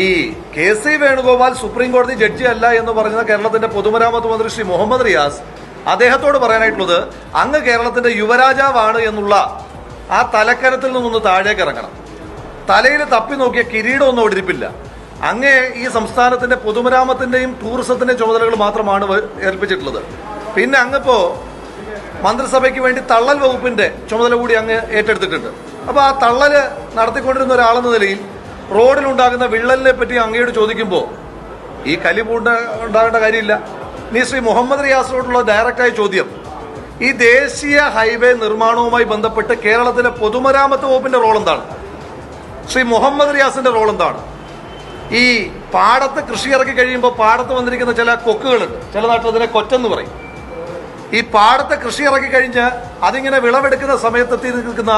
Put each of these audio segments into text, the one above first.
ഈ K C. Venugopal supreme കോടതി judge അല്ല എന്ന് പറഞ്ഞ കേരളത്തിന്റെ പൊതുമരാമത്ത് മന്ത്രി ശ്രീ മുഹമ്മദ് റിയാസ് അദ്ദേഹത്തോട് പറയാനായിട്ടുള്ളത്, അങ്ങ് കേരളത്തിന്റെ യുവരാജാവാണ് എന്നുള്ള ആ തലക്കരത്തിൽ നിന്നൊന്ന് താഴേക്ക് ഇറങ്ങണം. തലയിൽ തപ്പി നോക്കിയ കിരീടമൊന്നും ഓടിരിപ്പില്ല. അങ്ങേ ഈ സംസ്ഥാനത്തിന്റെ പൊതുമരാമത്തിന്റെയും ടൂറിസത്തിന്റെയും ചുമതലകൾ മാത്രമാണ് ഏൽപ്പിച്ചിട്ടുള്ളത്. പിന്നെ അങ്ങിപ്പോ മന്ത്രിസഭയ്ക്ക് വേണ്ടി തള്ളൽ വകുപ്പിന്റെ ചുമതല കൂടി അങ്ങ് ഏറ്റെടുത്തിട്ടുണ്ട്. അപ്പൊ ആ തള്ളല് നടത്തിക്കൊണ്ടിരുന്ന ഒരാളെന്ന നിലയിൽ റോഡിലുണ്ടാകുന്ന വിള്ളലിനെ പറ്റി അങ്ങയോട് ചോദിക്കുമ്പോൾ ഈ ഉണ്ടാകേണ്ട കാര്യമില്ല. ഇനി ശ്രീ മുഹമ്മദ് റിയാസിനോടുള്ള ഡയറക്റ്റായ ചോദ്യം, ഈ ദേശീയ ഹൈവേ നിർമ്മാണവുമായി ബന്ധപ്പെട്ട് കേരളത്തിലെ പൊതുമരാമത്ത് വകുപ്പിന്റെ റോൾ എന്താണ്? ശ്രീ മുഹമ്മദ് റിയാസിന്റെ റോൾ എന്താണ്? ഈ പാടത്ത് കൃഷി ഇറക്കി കഴിയുമ്പോൾ പാടത്ത് വന്നിരിക്കുന്ന ചില കൊക്കുകളുണ്ട്, ചില നാട്ടിൽ അതിനെ കൊറ്റെന്ന് പറയും. ഈ പാടത്തെ കൃഷി ഇറക്കി കഴിഞ്ഞ് അതിങ്ങനെ വിളവെടുക്കുന്ന സമയത്തെത്തി നിൽക്കുന്ന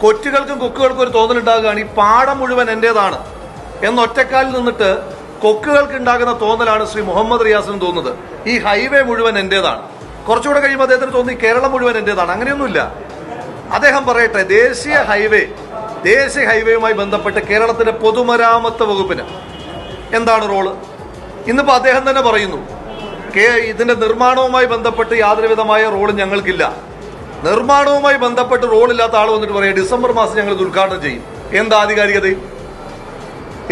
കൊറ്റുകൾക്കും കൊക്കുകൾക്കും ഒരു തോന്നലുണ്ടാകുകയാണ് ഈ പാടം മുഴുവൻ എന്റേതാണ് എന്നൊറ്റക്കാലിൽ നിന്നിട്ട് കൊക്കുകൾക്ക് ഉണ്ടാകുന്ന തോന്നലാണ് ശ്രീ മുഹമ്മദ് റിയാസിന് തോന്നുന്നത് ഈ ഹൈവേ മുഴുവൻ എന്റേതാണ്. കുറച്ചുകൂടെ കഴിയുമ്പോൾ അദ്ദേഹത്തിന് തോന്നി കേരളം മുഴുവൻ എന്റേതാണ്. അങ്ങനെയൊന്നുമില്ല. അദ്ദേഹം പറയട്ടെ, ദേശീയ ഹൈവേയുമായി ബന്ധപ്പെട്ട് കേരളത്തിന്റെ പൊതുമരാമത്ത് വകുപ്പിന് എന്താണ് റോള്? ഇന്നിപ്പോ അദ്ദേഹം തന്നെ പറയുന്നു, ഇതിന്റെ നിർമ്മാണവുമായി ബന്ധപ്പെട്ട് യാതൊരു വിധമായ റോളും ഞങ്ങൾക്കില്ല. നിർമ്മാണവുമായി ബന്ധപ്പെട്ട് റോളില്ലാത്ത ആൾ വന്നിട്ട് പറയാം ഡിസംബർ മാസം ഞങ്ങൾ ഇത് ഉദ്ഘാടനം ചെയ്യും. എന്താ ആധികാരികതയും?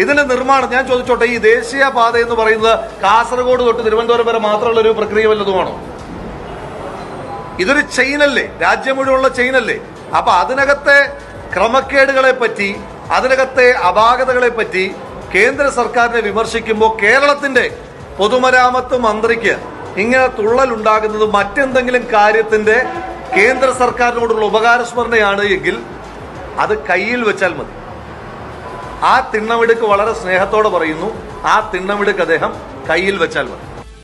ഇതിന്റെ നിർമ്മാണം ഞാൻ ചോദിച്ചോട്ടെ, ഈ ദേശീയ പാത എന്ന് പറയുന്നത് കാസർഗോഡ് തൊട്ട് തിരുവനന്തപുരം വരെ മാത്രമുള്ള ഒരു പ്രക്രിയ വല്ലതുമാണോ? ഇതൊരു ചെയിനല്ലേ, രാജ്യം മുഴുവനുള്ള ചെയിനല്ലേ? അപ്പൊ അതിനകത്തെ ക്രമക്കേടുകളെ പറ്റി, അതിനകത്തെ അപാകതകളെ പറ്റി കേന്ദ്ര സർക്കാരിനെ വിമർശിക്കുമ്പോൾ കേരളത്തിന്റെ പൊതുമരാമത്ത് മന്ത്രിക്ക് ഇങ്ങനെ തുള്ളലുണ്ടാകുന്നത് മറ്റെന്തെങ്കിലും കാര്യത്തിന്റെ കേന്ദ്ര സർക്കാരിനോടുള്ള ഉപകാരസ്മരണയാണ് എങ്കിൽ അത് കയ്യിൽ വെച്ചാൽ മതി. ആ തിണ്ണമിടുക്ക് വളരെ സ്നേഹത്തോടെ പറയുന്നു, ആ തിണ്ണമിടുക്ക് അദ്ദേഹം കയ്യിൽ വെച്ചാൽ മതി.